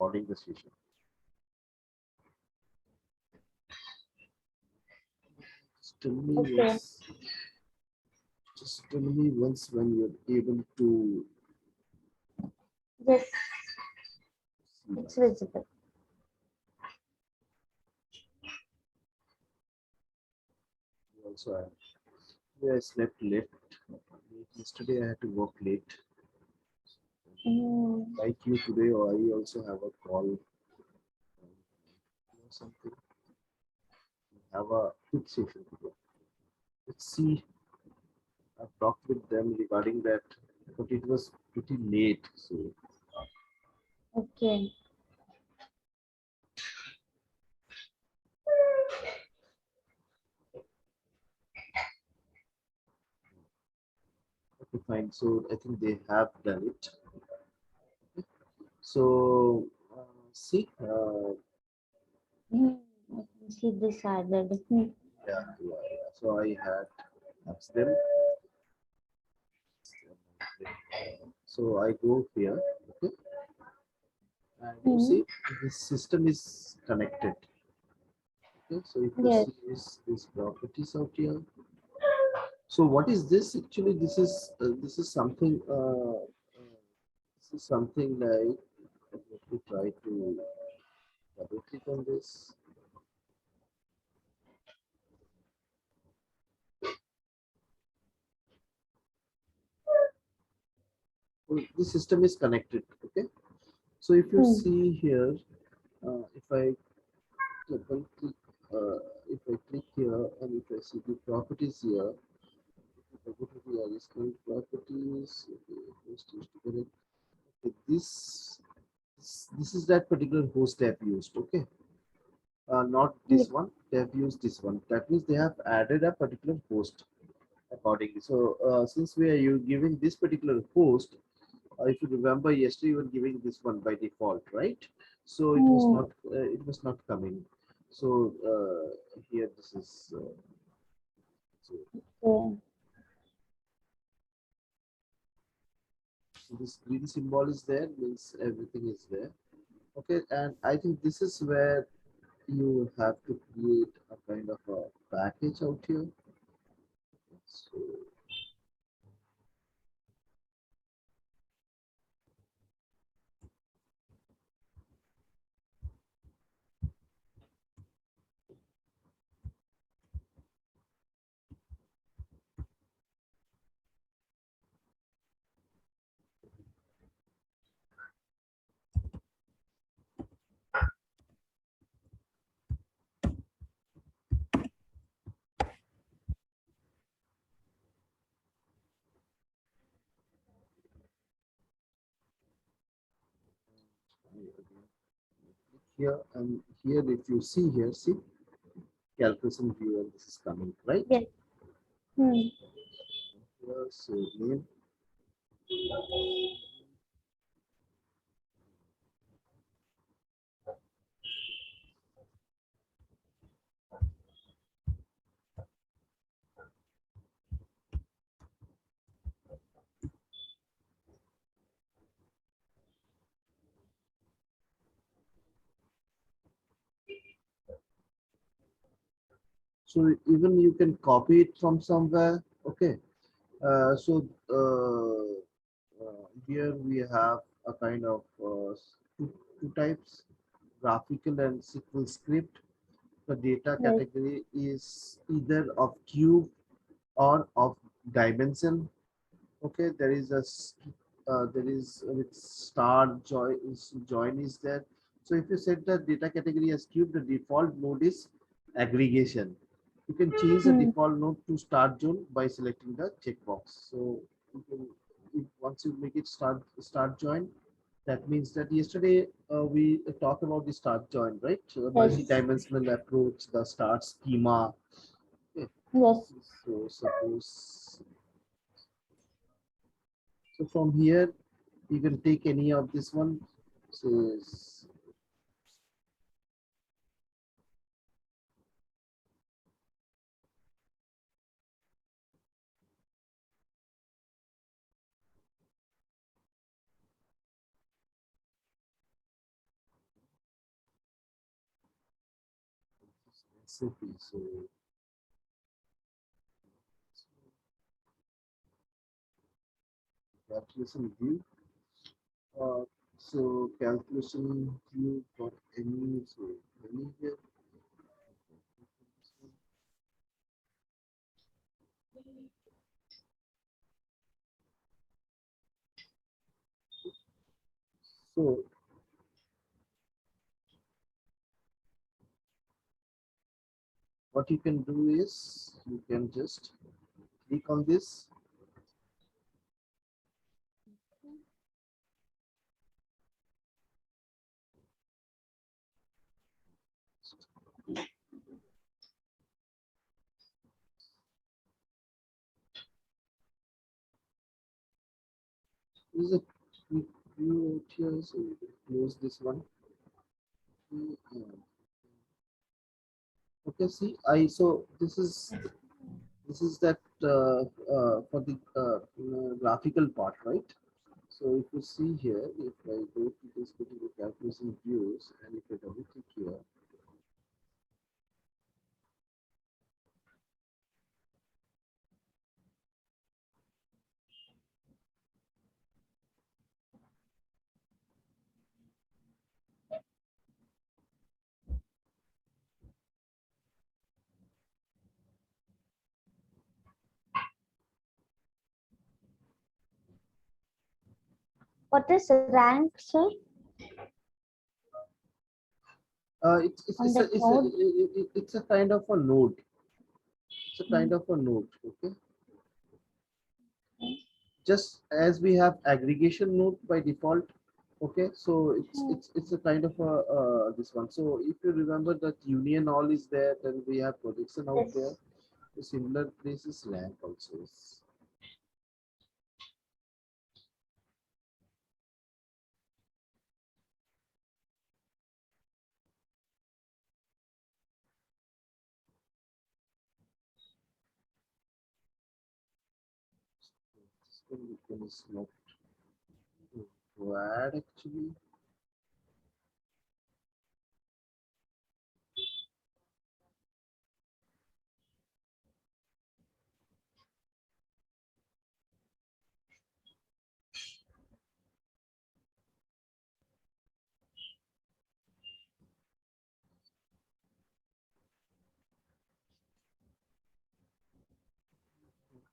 recording the session. Just tell me Okay. once. Just tell me once when you're able to Yes, see it's that. visible. Also, I slept late. Yesterday I had to work late. Mm, Like you today, I also have a call. Something. Have a quick session today. Let's see. I've talked with them regarding that, but it was pretty late. So okay. okay, fine. So I think they have done it. So see, Mm, I can see this added. yeah. So I had asked them. So I go here, okay, and you Mm, see this system is connected. Okay, so if you yes. see this properties out here. So what is this actually? This is something. This is something like. Let me try to double click on this. Well, the system is connected. Okay. So if you Mm, see here, if I double click, if I click here and if I see the properties here, if I go to the additional properties, okay, host is to connect. Okay, this is that particular host they have used. Okay, not yes. this one. They have used this one. That means they have added a particular host accordingly. So since we are you giving this particular host, if you remember yesterday you were giving this one by default, right? So Mm, it was not coming. So here this is so, okay. so this green symbol is there, means everything is there. Okay, and I think this is where you have to create a kind of a package out here. So here and here, if you see here, see calculation viewer, this is coming right. Yes. Mm, Here, so name. So even you can copy it from somewhere. Okay. So here we have a kind of two types, graphical and SQL script. The data yes. category is either of cube or of dimension. Okay, there is with start join is there. So if you set the data category as cube, the default mode is aggregation. You can change the Mm, default node to start zone by selecting the checkbox. So you can, once you make it start join, that means that yesterday we talked about the start join, right? So yes. multi-dimensional approach, the start schema. Okay. Yes. So suppose so from here you can take any of this one. So SAP. So calculation view. Uh, so calculation view for any, so any here. So what you can do is you can just click on this. This is a quick view out here, so you can close this one. Okay, see, so this is that for the graphical part, right? So if you see here, if I go to this particular calculation views and if I double click here, What is rank, sir? it's On it's a that it's a node? it's a kind of a node. It's a kind Mm. of a node. Okay, just as we have aggregation node by default. Okay, so Mm. it's a kind of a this one. So if you remember that union all is there, then we have projection out there. Yes. The similar place is rank also is. This one is not required actually.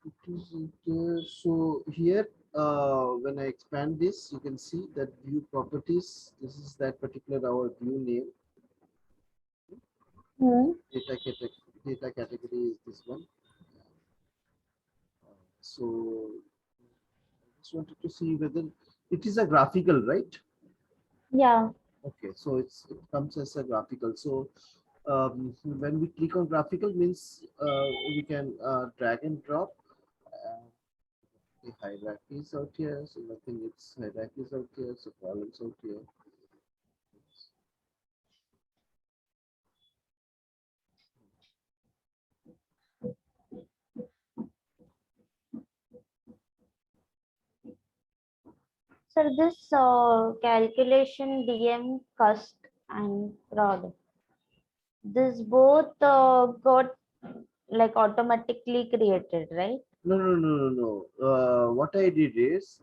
It is there. So here, when I expand this, you can see that view properties. This is that particular our view name. Mm. Data category is this one. So I just wanted to see whether it is a graphical, right? Yeah. Okay, so it comes as a graphical. So when we click on graphical means we can drag and drop uh, the hierarchies out here. So nothing, it's hierarchies out here, so columns out here. Sir, this calculation DM cost and fraud. This both got like automatically created, right? No, no, no, no, no. What I did is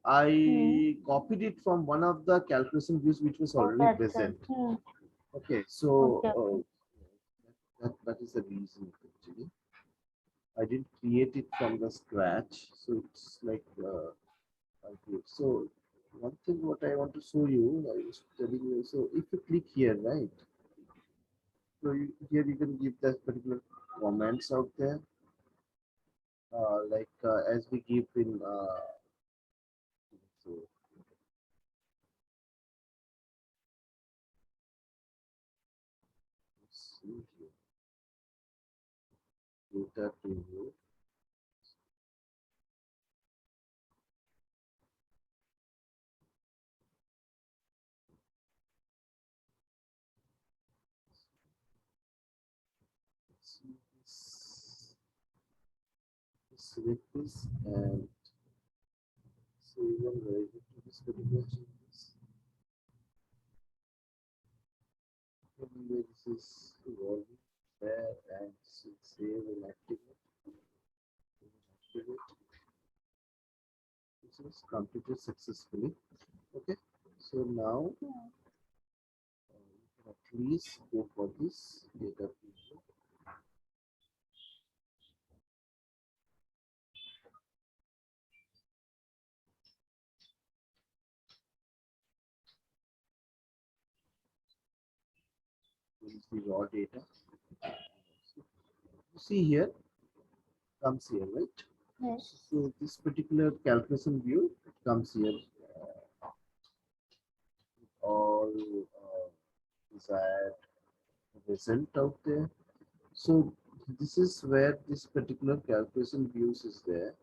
Hmm. I copied it from one of the calculation views which was Oh, already that's it. present. Hmm. Okay, Okay, so okay. that is the reason actually. I didn't create it from the scratch, so it's like I did. So one thing what I want to show you, I was telling you. So if you click here, right? So here you can give that particular comments out there, like as we give in. So let's see here, data to you. See this, select this and save and write it to this particular changes. Anyway, this is evolving. there and save and activate. Activate. This is completed successfully. Okay, so now you can at least go for this data preview. This is the raw data. You see here, comes here, right? Yes. So this particular calculation view comes here, all desired result out there. So this is where this particular calculation views is there.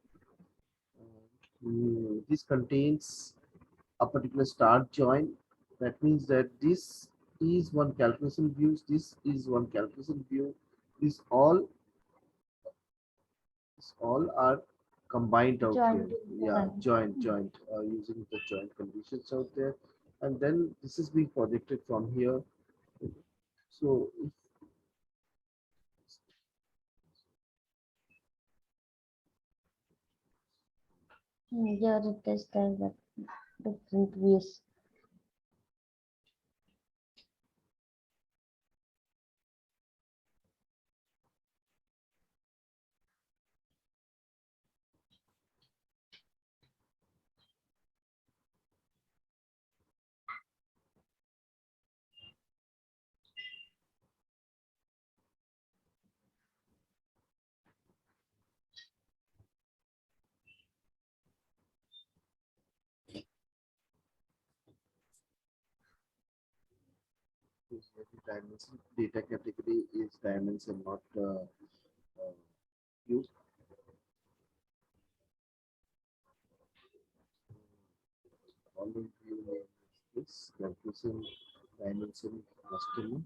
This contains a particular start join. That means that this is one calculation views. This is one calculation view. This all are combined out Joined here. into Yeah, one. joint using the joint conditions out there, and then this is being projected from here. So if Here it is there the different views. every dimension data category is dimension, not view. Column view name is this calculation dimension customer.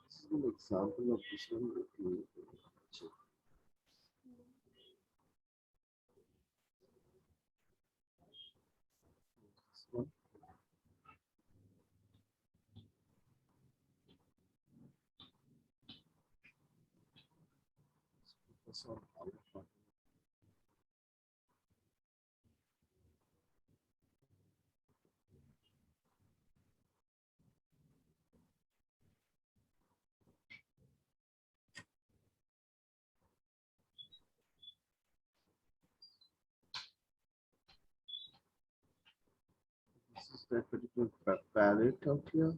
This is an example of this one. If you check this one, focus on our part. This is that particular palette out here.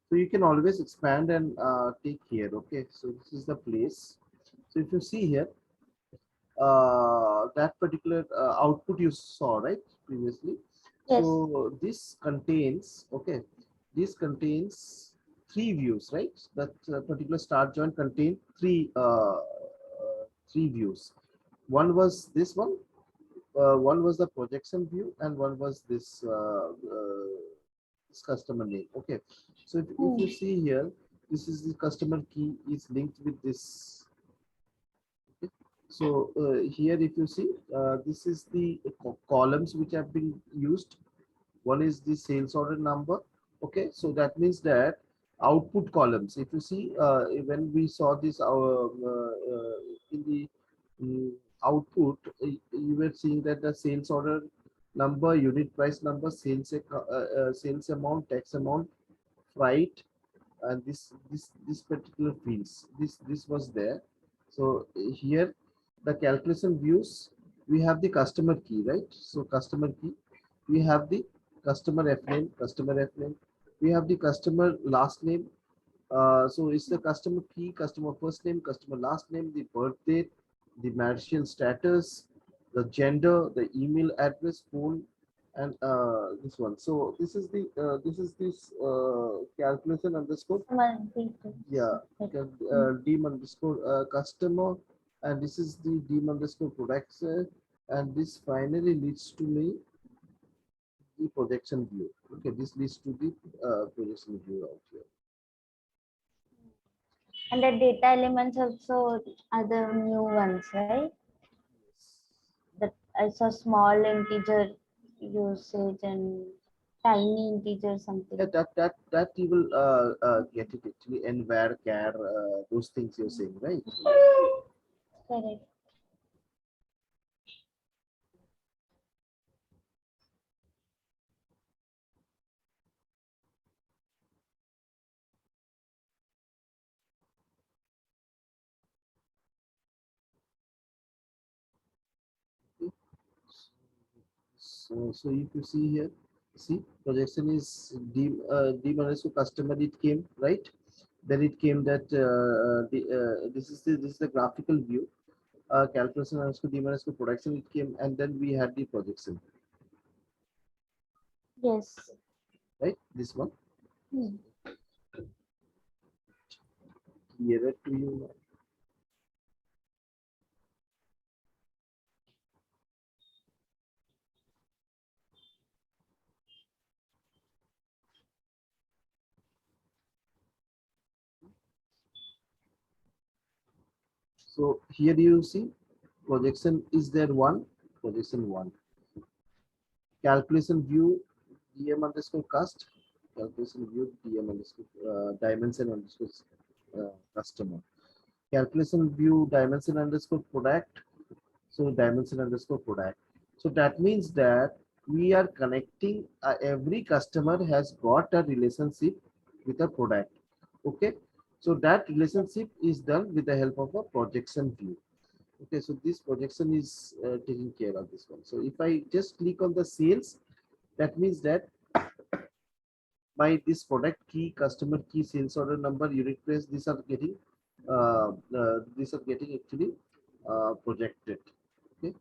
So you can always expand and take here. Okay, so this is the place. So if you see here, that particular output you saw right previously. Yes. So this contains, okay, this contains three views, right? That particular start joint contain three views. One was this one was the projection view, and one was this customer name. Okay, so if you see here, this is the customer key is linked with this. Okay. So here, if you see, this is the columns which have been used. One is the sales order number. Okay, so that means that output columns. If you see, when we saw this, in the mm, output, you were seeing that the sales order number, unit price number, sales amount, tax amount, freight, and this particular fields, this was there. So here the calculation views, we have the customer key, right? So customer key, we have the customer f name, we have the customer last name. So it's the customer key, customer first name, customer last name, the birth date, the marital status, the gender, the email address, phone, and this one. So this is this calculation underscore, yeah, dim underscore customer, and this is the dim underscore products, and this finally leads to me the projection view. Okay, this leads to the projection view out here. And the data elements also are the new ones, right? as a small integer usage and tiny integer something. Yeah, that you will get it actually, and where, char, those things you're saying, right? Correct. So if you see here, see projection is d minus to customer, it came right. Then it came that this is the graphical view. Calculation underscore d minus to production, it came, and then we had the projection, Yes. right? This one Hmm. clearer to you now. So here you see projection is there one, projection one, calculation view dm underscore cast, calculation view dm underscore dimension underscore customer, calculation view dimension underscore product, so dimension underscore product. So that means that we are connecting, every customer has got a relationship with a product. Okay, so that relationship is done with the help of a projection view. Okay, so this projection is taking care of this one. So if I just click on the sales, that means that my this product key, customer key, sales order number, unit price, these are getting actually projected. Okay,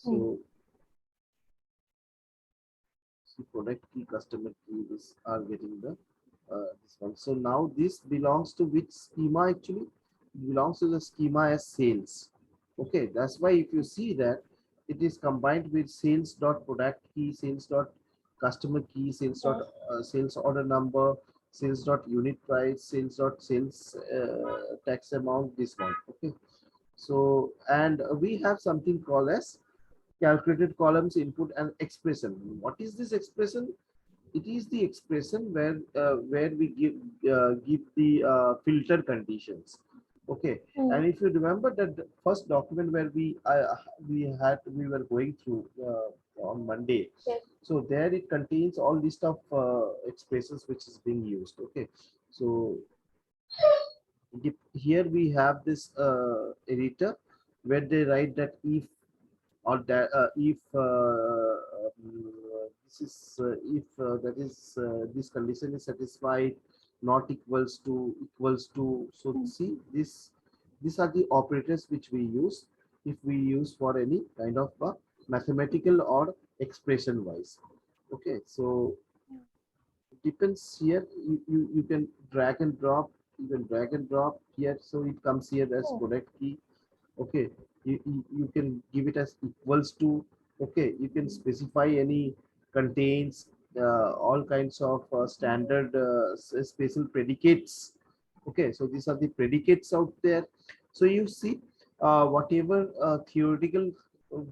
Hmm. so see product key, customer key, this are getting the this one. So now this belongs to which schema actually? It belongs to the schema as sales. Okay, that's why if you see that it is combined with sales dot product key, sales dot customer key, sales dot Yes. sales order number, sales dot unit price, sales dot sales tax amount, this one. Okay, so and we have something called as calculated columns input and expression. What is this expression? It is the expression where we give the filter conditions. Okay, Hmm. and if you remember that the first document where we were going through on Monday, Yes. so there it contains all list of expressions which is being used. Okay, so here we have this editor where they write that or that if this is if that is this condition is satisfied, not equals to, so Hmm. see this, these are the operators which we use if we use for any kind of mathematical or expression wise. Okay, so it depends here, you can drag and drop, you can drag and drop here, so it comes here as Oh. product key. Okay, you can give it as equals to. Okay, you can specify any contains all kinds of standard special predicates. Okay, so these are the predicates out there. So you see whatever theoretical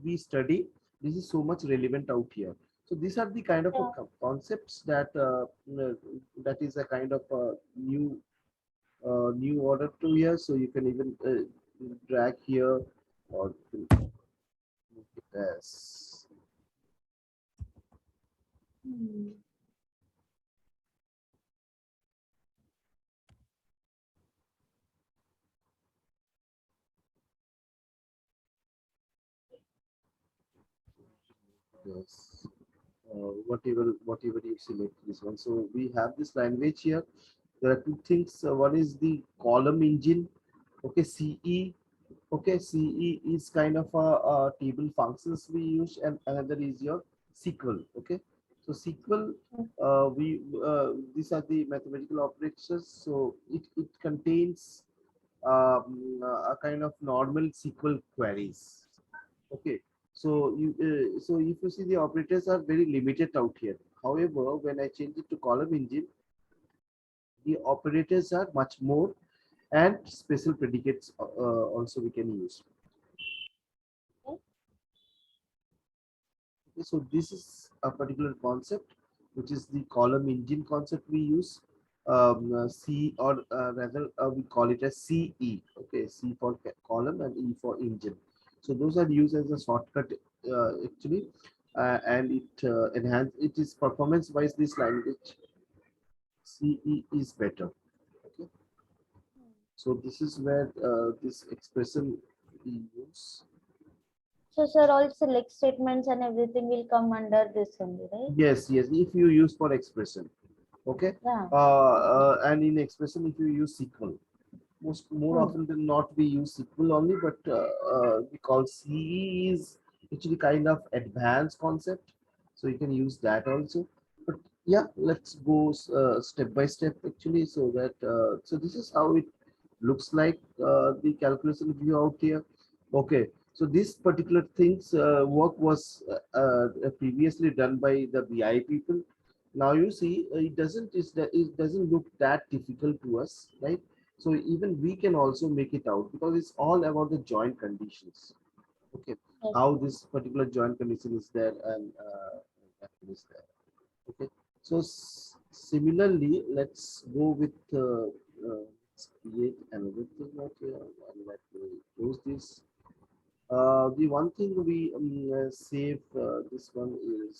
we study, this is so much relevant out here. So these are the kind of Yeah. concepts that that is a kind of new order to here, so you can even drag here or you can make it as Hmm. yes, whatever you select this one. So we have this language here. There are two things. One is the column engine. Okay, CE. Okay, CE is kind of a table functions we use, and another is your SQL. Okay, so SQL, we these are the mathematical operations. So it contains a kind of normal SQL queries. Okay, so so if you see the operators are very limited out here. However, when I change it to column engine, the operators are much more, and special predicates also we can use. So this is a particular concept, which is the column engine concept we use. C, or rather we call it as CE. Okay, C for column and E for engine. So those are used as a shortcut actually, and it enhance. It is performance wise. This language CE is better. Okay, so this is where this expression we use. So, sir, all select statements and everything will come under this only, right? Yes, yes. If you use for expression, okay, Yeah. and in expression, if you use SQL, more Hmm. often than not, we use SQL only. But because CE is actually kind of advanced concept, so you can use that also. But yeah, let's go step by step actually, so that so this is how it looks like the calculation view out here. Okay, so this particular things work was previously done by the BI people. Now you see it doesn't look that difficult to us, right? So even we can also make it out because it's all about the joint conditions. Okay, Yes. how this particular joint condition is there and that is there. Okay, so similarly, let's go with let's create another thing out here and let me close this. The one thing we save this one is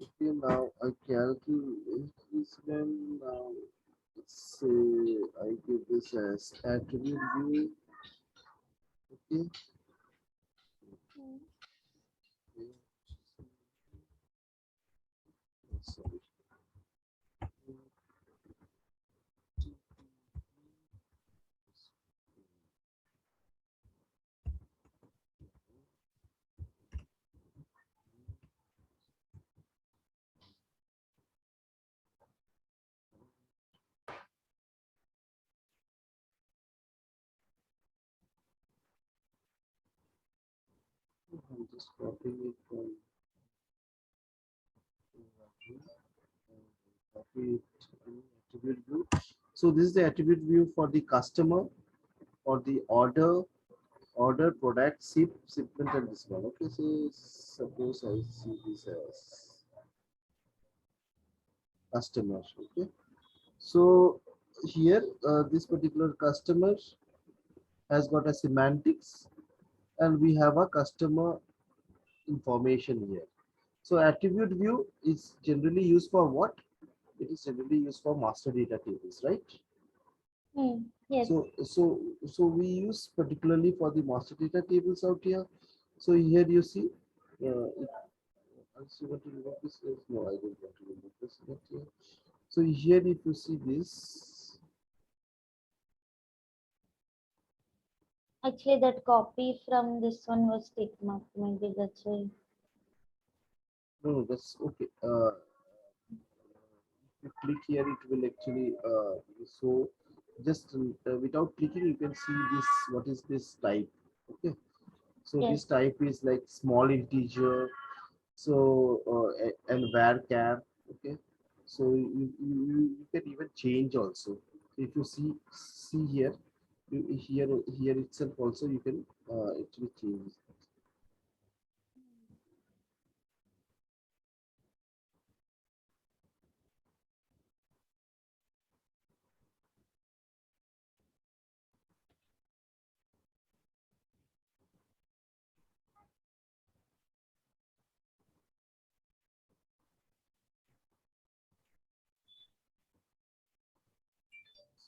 okay. Now I calculate this one. Now let's say I give this as attribute view. Okay. Hmm. Okay. Sorry. I'm just copying it from copy it in attribute view. So this is the attribute view for the customer, for the order, product, shipment, and this one. Okay, so suppose I see this as customer. Okay, so here this particular customer has got a semantics, and we have a customer information here. So attribute view is generally used for what? It is generally used for master data tables, right? Hmm. Yes. So we use particularly for the master data tables out here. So here you see, it, I see what to remove this. Yes, no, I don't want to remove this not here. So here, if you see this, Actually, that copy from this one was tick mark. Maybe that's why. no, that's okay. If you click here, it will actually so just without clicking, you can see this. What is this type? Okay, so Yes. this type is like small integer. So and varchar. Okay, so you can even change also. If you see here, here itself also you can actually change.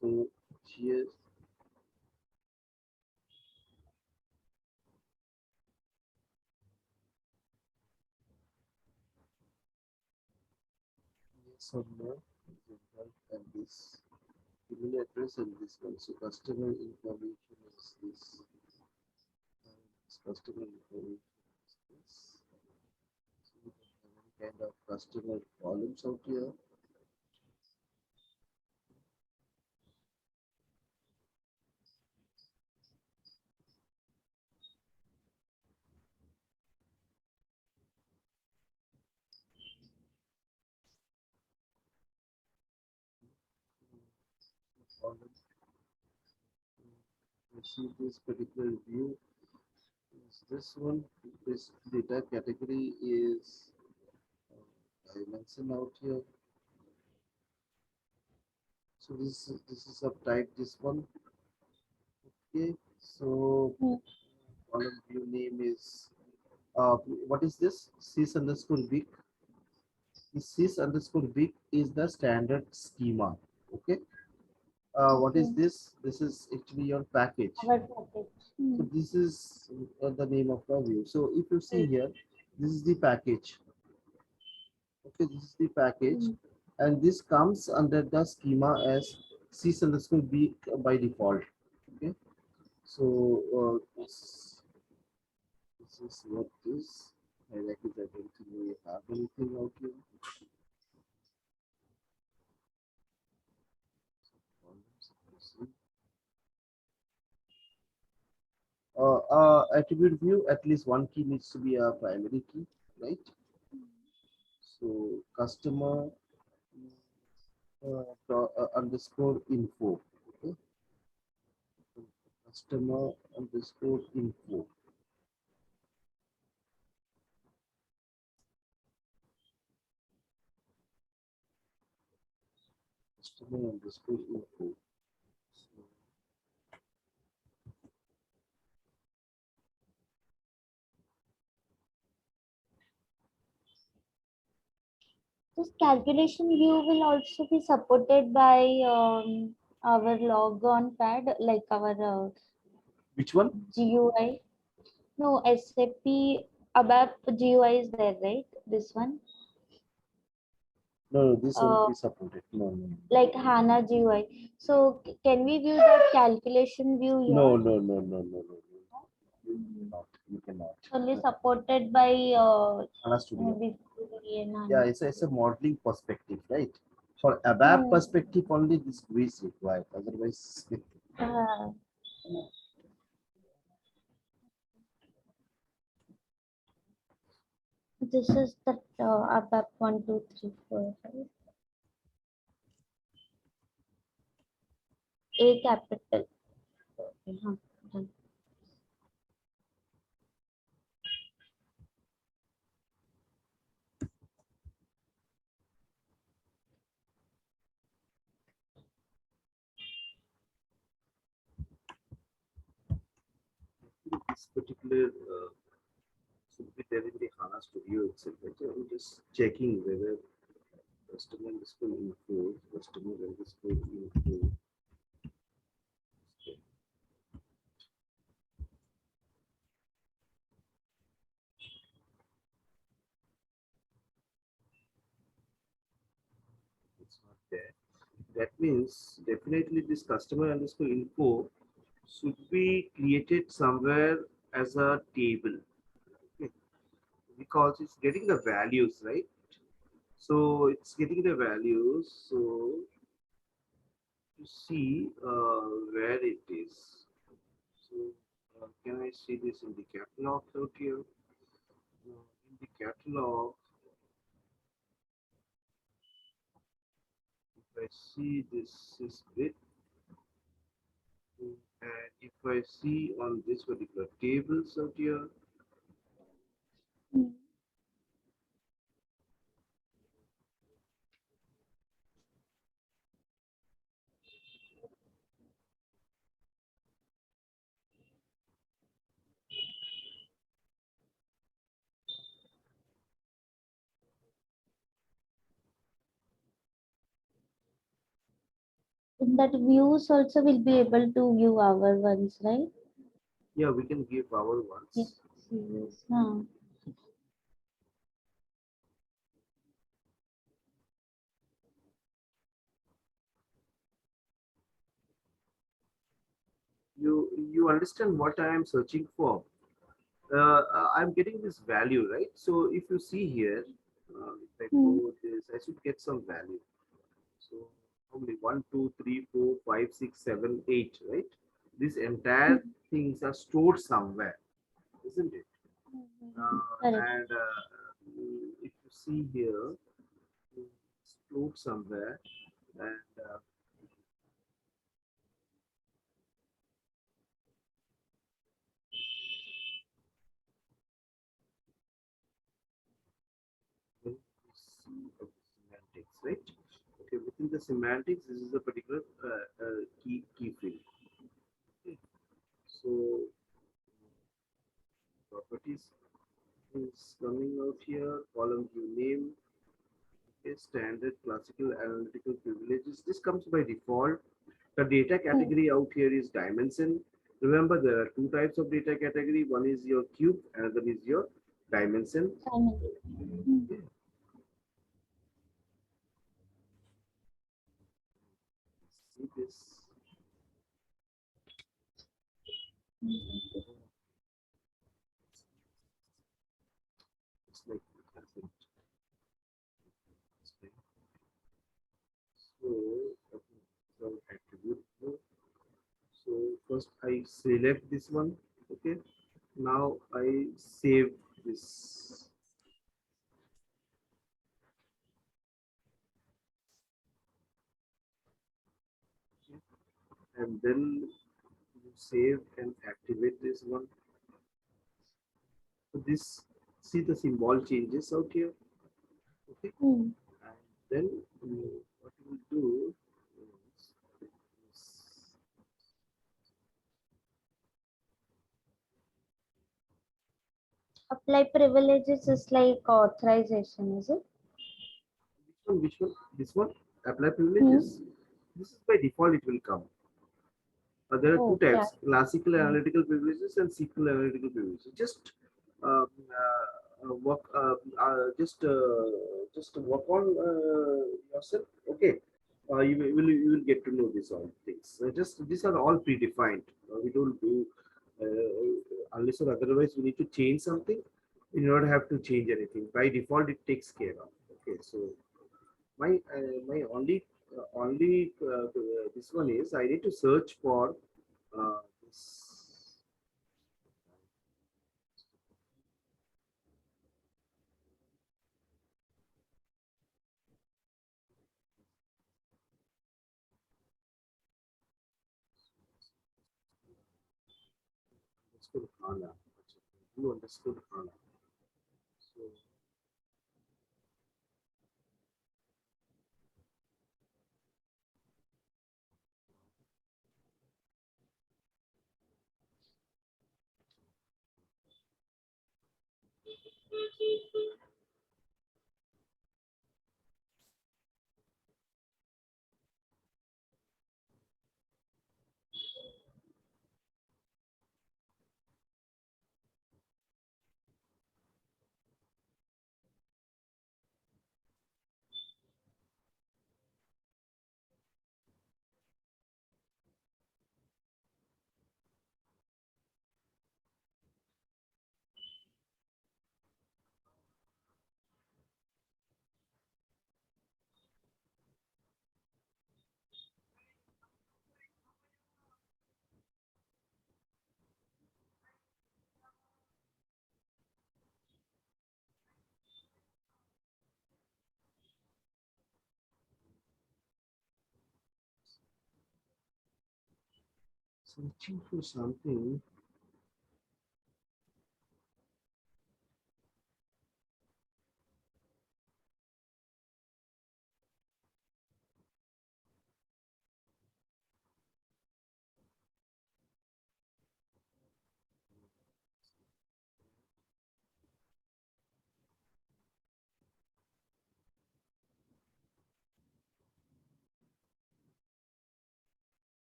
So here, yes or no, and this email address and this one. So customer information is this, and this customer information is this. So we can have any kind of customer columns out here. column. You see this particular view is this one. This data category is I mentioned out here. So this is of type this one. Okay. So Hmm. column view name is what is this? Sys underscore big. This sys underscore big is the standard schema. Okay. What is Okay. this? This is actually your package. Our package. So this is the name of the view. So if you see Great. here, this is the package. Okay, this is the package, Hmm. and this comes under the schema as sys underscore b by default. Okay, so this is what this hierarchy. I don't think we have anything out here. Attribute view, at least one key needs to be a primary key, right? So customer underscore info. Okay, customer underscore info. Customer underscore info. So, This calculation view will also be supported by our logon pad, like our which one? GUI. No, SAP ABAP GUI is there, right? This one, No, no, this won't uh, be supported. No, no, like HANA GUI. So can we view the calculation view no, here? no, no, no, no, no, no. You Mhm. cannot. You cannot. Only supported by HANA Studio. Visual and Yeah, HANA. it's a modeling perspective, right? For ABAP Hmm. perspective, only this GUI is required. Otherwise, Uh, this is the ABAP 1, 2, 3, 4, 5. A capital. Okay, huh, done. this particular should be there in the HANA Studio itself. Right? So I'm just checking whether customer underscore info, customer underscore info. It's not there. That means definitely this customer underscore info should be created somewhere as a table. Okay, because it's getting the values, right? So it's getting the values. So to see where it is. So can I see this in the catalog out here? In the catalog, if I see this is bit, and if I see on this particular tables out here, Hmm. In that views also will be able to view our ones, right? yeah, we can give our Yes. ones. Yes. Huh. You understand what I am searching for? I'm getting this value, right? So if you see here, if I Hmm. go this, I should get some value. So only 1, 2, 3, 4, 5, 6, 7, 8, right? These Hmm. entire things are stored somewhere, isn't it? Correct. And if you see here, stored somewhere, and the semantics, this is a particular key field. Okay. So properties is coming out here. Column view name. Okay, standard classical analytical privileges. This comes by default. The data category out here is dimension. Remember, there are two types of data category. One is your cube, another is your dimension. Okay. See this. It's like it. So, so attribute. So first I select this one. Okay. Now I save this. Okay. And then you save and activate this one. So this, see the symbol changes out here. Okay. Mm. And then what you will do is Apply privileges is like authorization, is it? which one? This one? Apply Hmm. privileges. This is by default it will come. There are two Okay. types: classical Hmm. analytical privileges and SQL analytical privileges. Um, work, just work on yourself. Okay, you will get to know these all things. Just these are all predefined. We don't do unless or otherwise we need to change something. We do not have to change anything. By default, it takes care of. Okay, so my only this one is I need to search for this. Understood HANA. You understood HANA. So searching for something.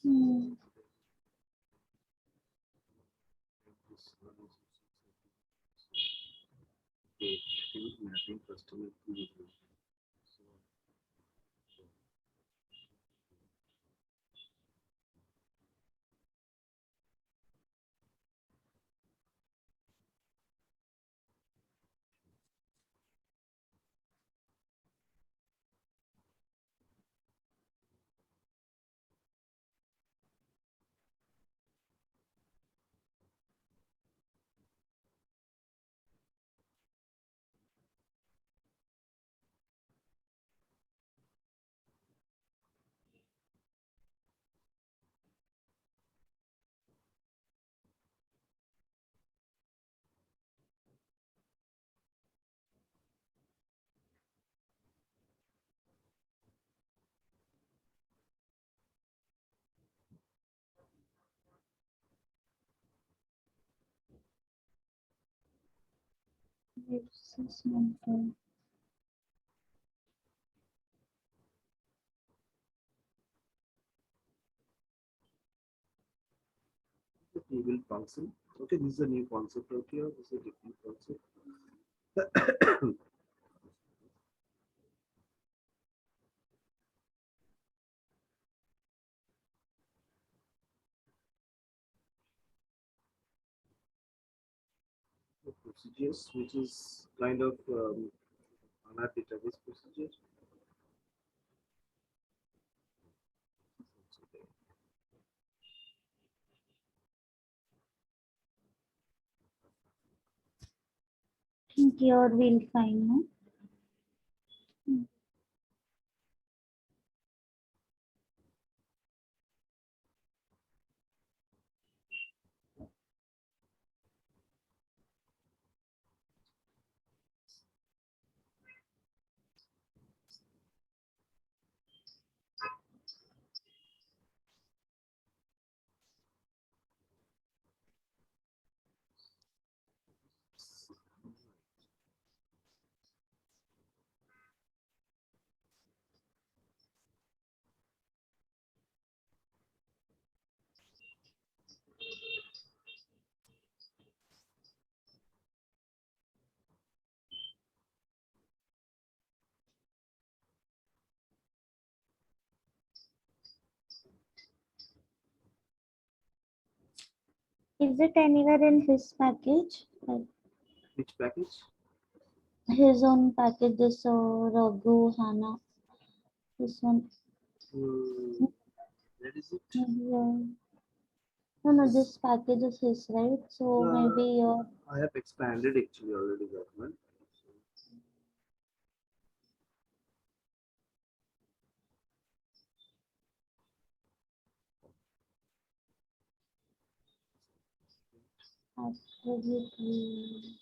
Hmm. Okay, mapping customer to user. Assessment. The table function. Okay, this is a new concept out here. This is a different concept. The procedures, which is kind of HANA database procedure. Here we'll find, no? Is it anywhere in his package? Like Which package? his own package, this Raghu Hana. This one. Where is it? Maybe, no, this package is his, right? So maybe I have expanded actually already that one. absolutely.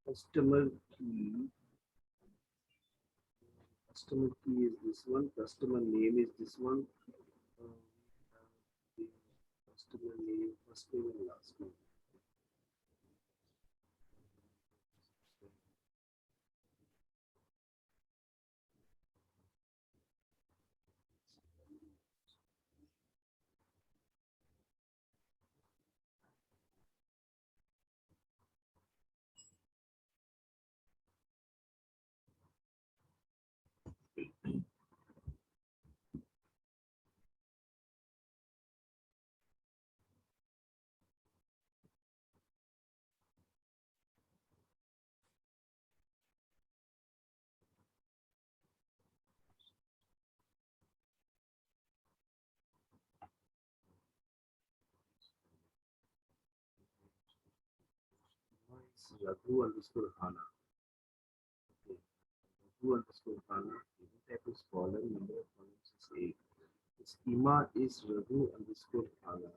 Customer key. Customer key is this one. Customer name is this one. The customer name, first name and last name. It's Raghu underscore Hana. Okay. Raghu underscore Hana. Data type is column. Number of columns is 8. The schema is Raghu underscore Hana.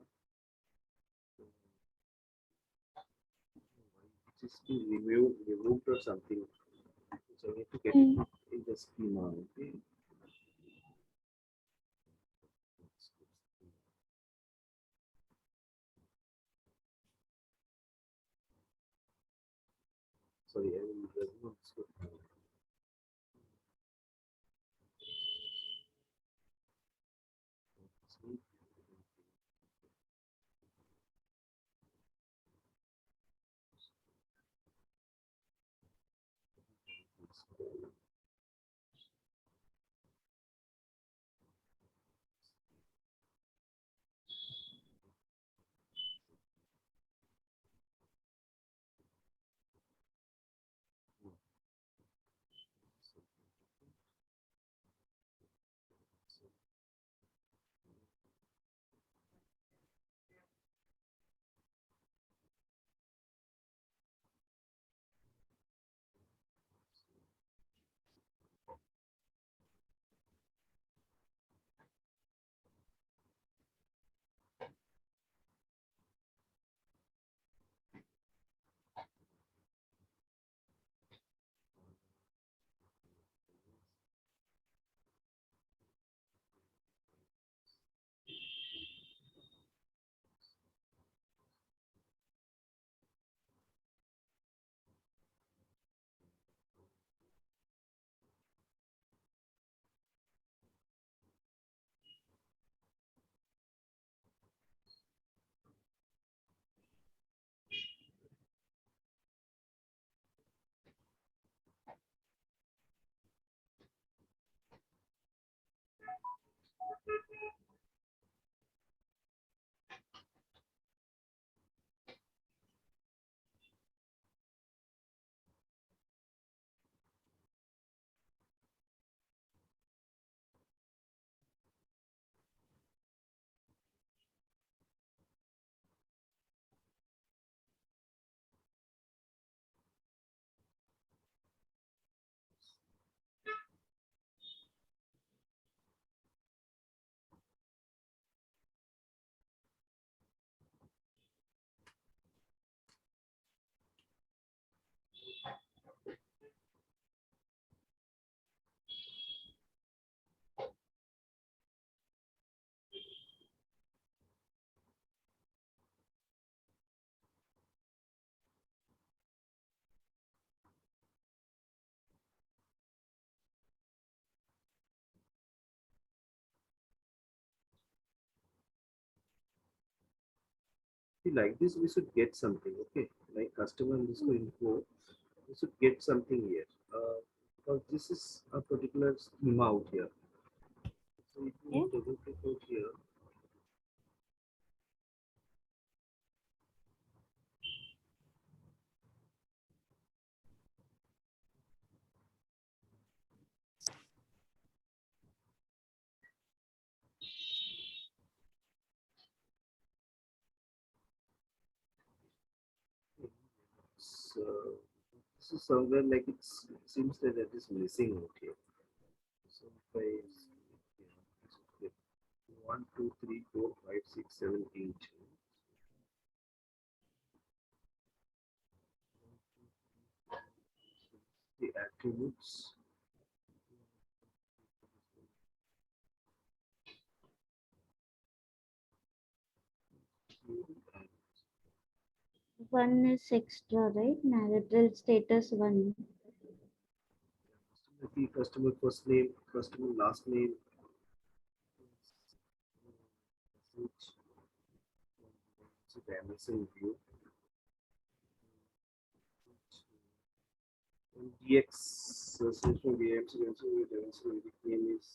It is being removed or something. So I need to get it in the schema. Okay. Sorry, I will Raghu underscore Hana. See, like this, we should get something, okay? Like customer underscore info, we should get something here. Because this is a particular schema out here. So if Yeah. you double click out here, so this is somewhere like it seems that it is missing out here. So if I yeah, 1, 2, 3, 4, 5, 6, 7, 8. The attributes. One is extra, right? Marital status one. Customer first name, customer last name, Amazon view, DX association DMC name is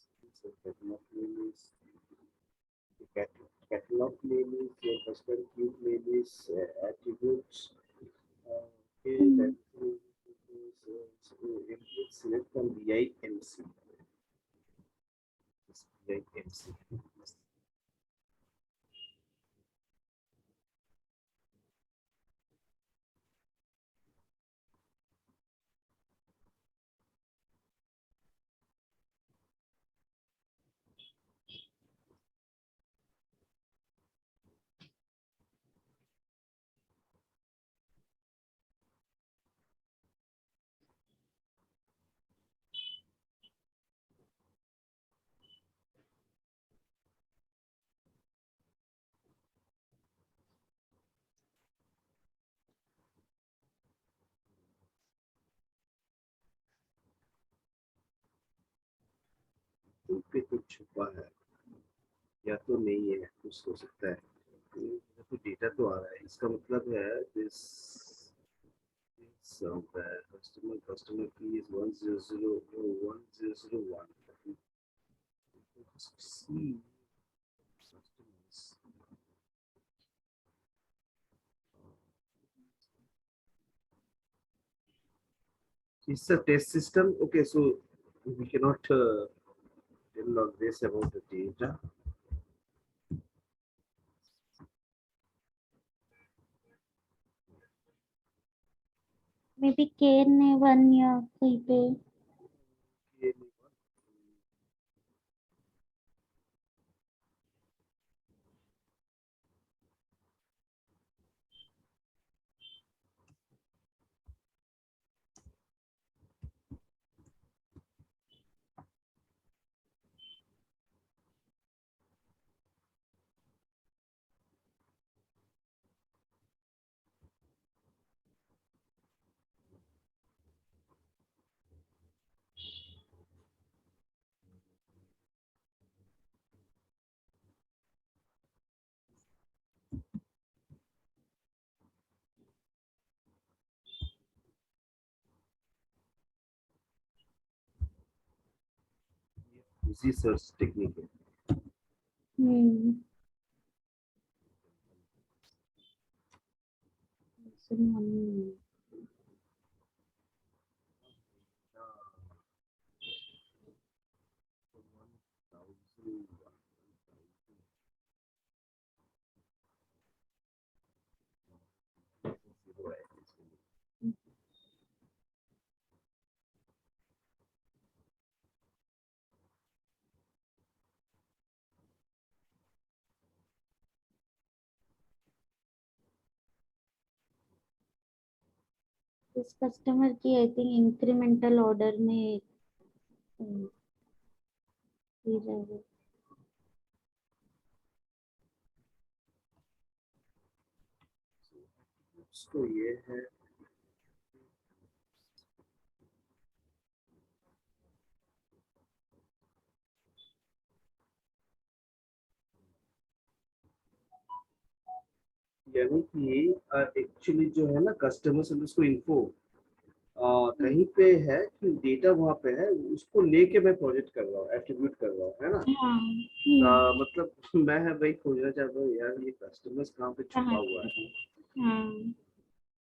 the catalog name is your customer cube name is attributes. Okay, that is select from BIMC. BIMC. पे कुछ छुपा है या तो नहीं है, कुछ हो सकता है। तो डेटा तो आ रहा है, इसका मतलब है this So the customer key is 1000101. See customers. It's a test system. Okay, so we cannot tell on this about the data. Maybe care ने 1 year कहीं पे. Easy search technique. Money. इस कस्टमर की आई थिंक इंक्रीमेंटल ऑर्डर में ही रहेगा. तो ये है यानी कि एक्चुअली जो है ना कस्टमर सर्विस को इन्फो कहीं पे है कि डेटा वहां पे है, उसको लेके मैं प्रोजेक्ट कर रहा हूँ, एट्रीब्यूट कर रहा हूँ, है ना. हाँ. मतलब मैं वही खोजना चाहता हूँ यार, ये कस्टमर्स कहाँ पे छुपा हुआ है. हाँ.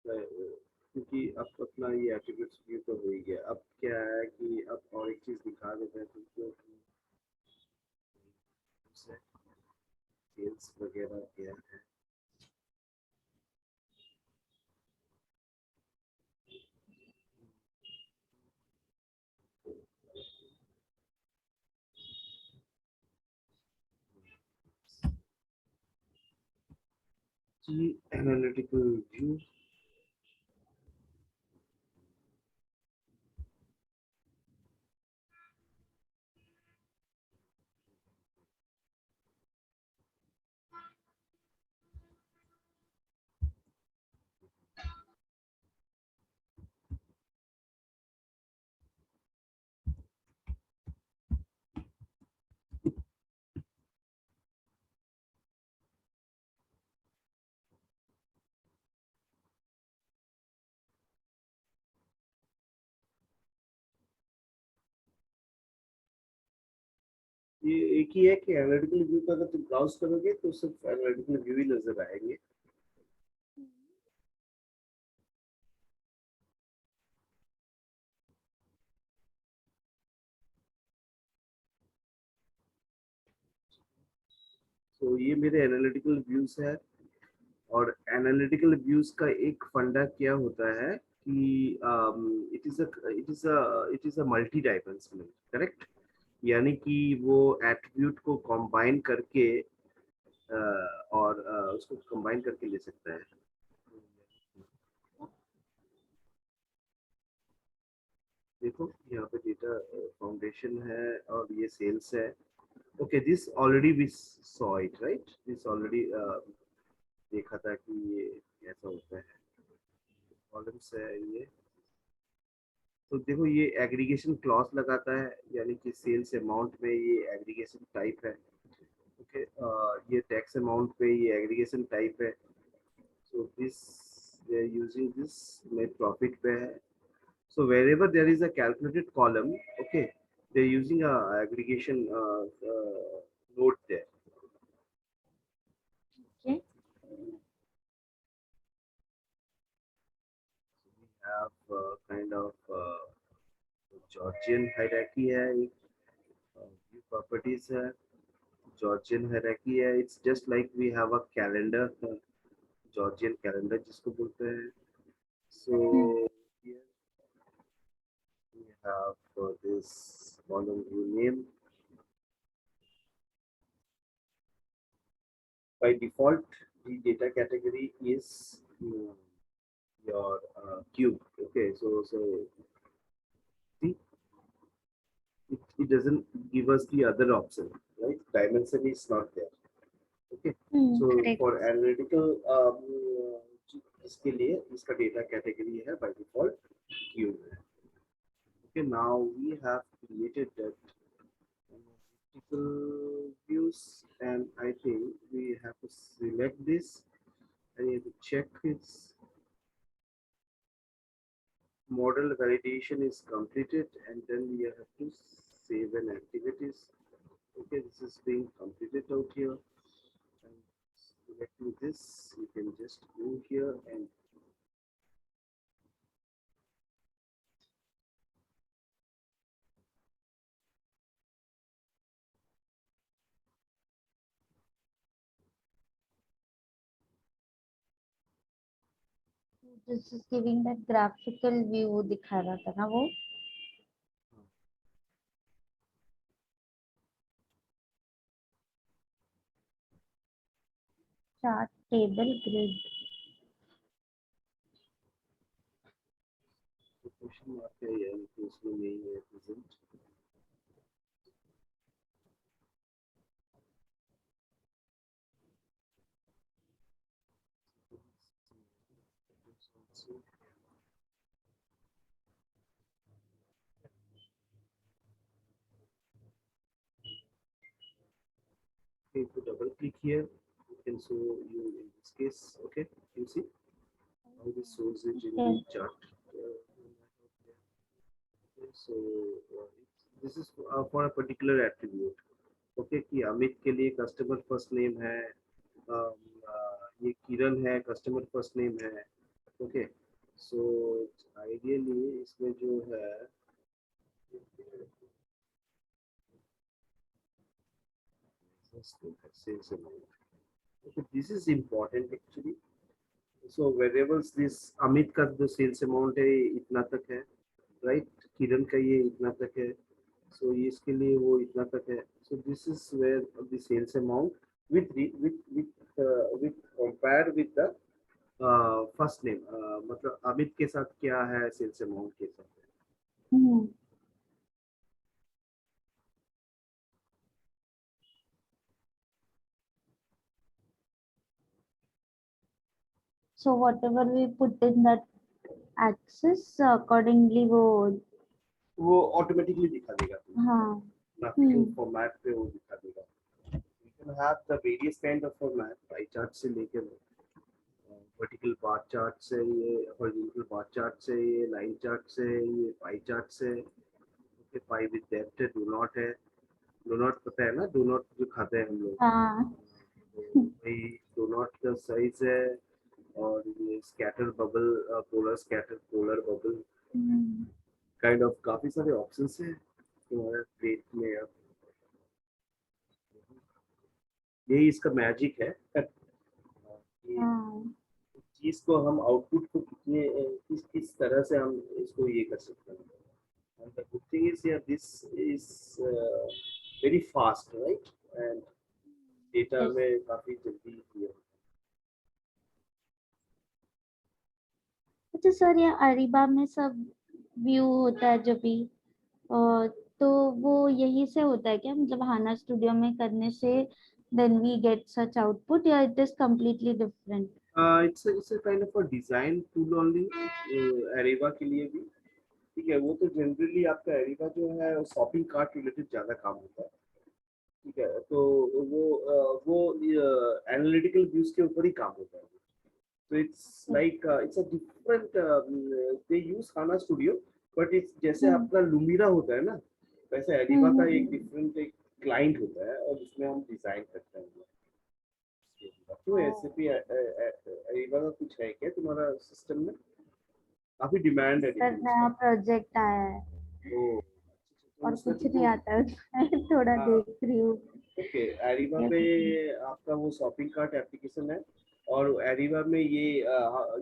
क्योंकि अब अपना ये एट्रीब्यूट्स व्यू तो हो ही गया. अब क्या है कि अब और एक चीज दिखा देते हैं तुमको कि सेल्स वगैरह क्या है. जी एनालिटिकल व्यू. ये एक ही है कि एनालिटिकल व्यू का अगर तुम ब्राउज करोगे तो सिर्फ एनालिटिकल व्यू ही नजर आएंगे. तो ये मेरे एनालिटिकल व्यूज है. और एनालिटिकल व्यूज का एक फंडा क्या होता है कि it is a multi dimensional, correct. यानी कि वो एट्रीब्यूट को कंबाइन करके और उसको कंबाइन करके ले सकता है. देखो यहाँ पे डेटा फाउंडेशन है और ये सेल्स है. Okay, this already we saw it, right. This already देखा था कि ये ऐसा होता है. कॉलम्स है ये. तो देखो ये एग्रीगेशन क्लॉज लगाता है, यानी कि सेल्स अमाउंट में ये एग्रीगेशन टाइप है. ओके, ये टैक्स अमाउंट पे ये एग्रीगेशन टाइप है. So this they are using this net profit पे है. So wherever there is a calculated column, okay, they're using a aggregation node there. Okay. We have kind of Georgian hierarchy है, एक view properties है, Georgian hierarchy है. It's just like we have a calendar, Georgian calendar जिसको बोलते हैं. So here we have this column view name. By default, the data category is your cube. Okay, so see, it doesn't give us the other option, right? Dimension is not there. Okay, so Correct. for analytical इसके लिए इसका data category है by default cube. Okay, now we have created that analytical views, and I think we have to select this and you have to check its model validation is completed, and then we have to save an activities. Okay, this is being completed out here. And selecting this, you can just go here and This is giving that graphical view दिखा रहा था ना वो. Chart table grid. the question mark है यानी कि उसमें नहीं है present. Okay, if you double click here, you can show you in this case. Okay, you see how this shows it in the chart. So this is for a particular attribute. Okay, कि अमित के लिए customer first name है, ये किरण है customer first name है. Okay, so ideally इसमें जो है sales amount. Okay, this is important actually. So variables this Amit का जो सेल्स अमाउंट है इतना तक है, राइट? किरण का ये इतना तक है, so इसके लिए वो इतना तक है. So this is where the sales amount with compare with the first name. मतलब अमित के साथ क्या है सेल्स अमाउंट के साथ. So whatever we put in that axis, accordingly वो ऑटोमेटिकली दिखा देगा. हाँ. फॉर्मेट पे वो दिखा देगा. You can have the various kind of format, pie chart से लेकर वर्टिकल बार चार्ट से, ये हॉरिजॉन्टल बार चार्ट से, ये लाइन चार्ट से, ये पाई चार्ट से. ओके, पाई विद डेप्थ है, डू नॉट है. डू नॉट पता है ना, डू नॉट जो खाते हैं हम लोग. हाँ. भाई डू नॉट का साइज है, और ये scatter bubble, polar scatter, polar bubble, kind of काफी सारे ऑप्शंस हैं तुम्हारे पेज में. अब यही इसका मैजिक है. चीज को हम आउटपुट को कितने किस तरह से हम इसको ये कर सकते हैं. And the good thing is here, this is very fast, right? And data में काफी जल्दी clear. अच्छा सर, ये अरीबा में सब व्यू होता है जो भी, तो वो यही से होता है क्या? मतलब हाना स्टूडियो में करने से then we get such output, या it is completely different? It's a kind of a design tool only. Areeba के लिए भी ठीक है. वो तो जनरली आपका अरीबा जो है शॉपिंग कार्ट रिलेटेड ज्यादा काम होता है. ठीक है, तो वो एनालिटिकल व्यूज के ऊपर ही काम होता है. So it's like it's a different. They use HANA Studio, but it's जैसे हम्म आपका Lumira होता है ना, वैसे हम्म Ariba का हम्म, एक different एक client होता है और उसमें हम डिजाइन करते हैं। क्यों ओ, SAP Ariba का कुछ है क्या तुम्हारा सिस्टम में? काफी डिमांड है सर लेकिन नया उसका। प्रोजेक्ट आया है तो और उसमें कुछ नहीं तुमको आता है उसमें थोड़ा हाँ, देख रही हूँ ओके एरिबा पे कैसे करना। आपका वो शॉपिंग कार्ट एप्लीकेशन है और एरिबा में ये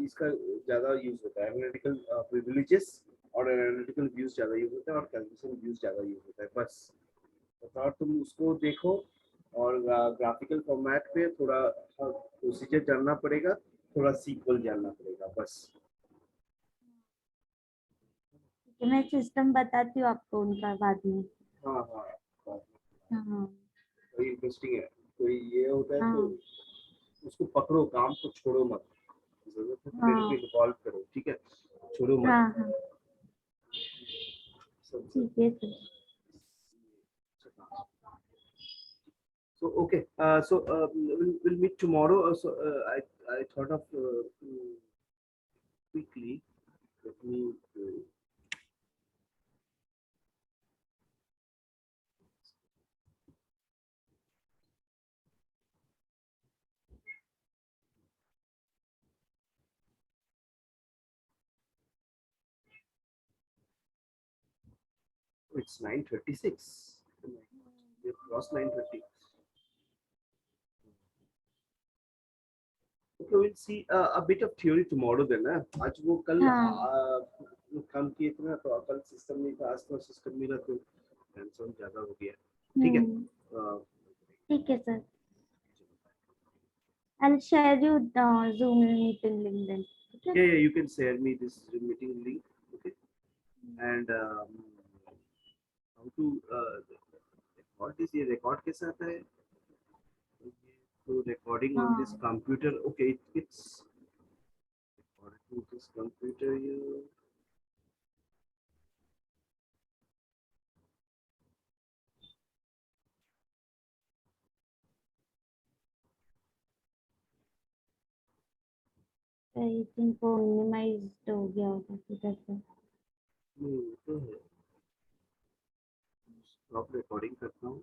इसका ज़्यादा यूज होता है एनालिटिकल प्रिविलेजेस और एनालिटिकल व्यूज ज़्यादा यूज होता है और कैलकुलेशन व्यूज ज़्यादा यूज होता है बस और तुम उसको देखो और ग्राफिकल फॉर्मेट पे थोड़ा प्रोसीजर जानना पड़ेगा थोड़ा सीक्वल जानना पड़ेगा बस कि मैं सिस्टम बताती हूँ आपको उनका बाद में। हाँ हाँ हाँ, हाँ वही इंटरेस्टिंग है तो ये होता है तो हाँ उसको पकड़ो काम को छोड़ो मत जरूरत है तो मेरे हाँ को इन्वॉल्व करो ठीक है छोड़ो मत हाँ हाँ सब ठीक है sir. so okay we'll meet tomorrow I thought of quickly let me it's 9:36 we have crossed 9:30 okay we'll see a bit of theory tomorrow then ना आज वो कल हाँ काम किए थे ना तो कल सिस्टम नहीं था आज तो सिस्टम मिला तो टेंशन ज्यादा हो गया ठीक है हम्म ठीक है sir. I'll share you the Zoom meeting link then. ठीक है yeah ना? yeah you can share me this meeting link okay and how to record this ये record कैसे आता है so recording on this हाँ computer okay it's recording on this computer here I think वो minimised हो गया होगा किधर से। तो है stop recording करता हूँ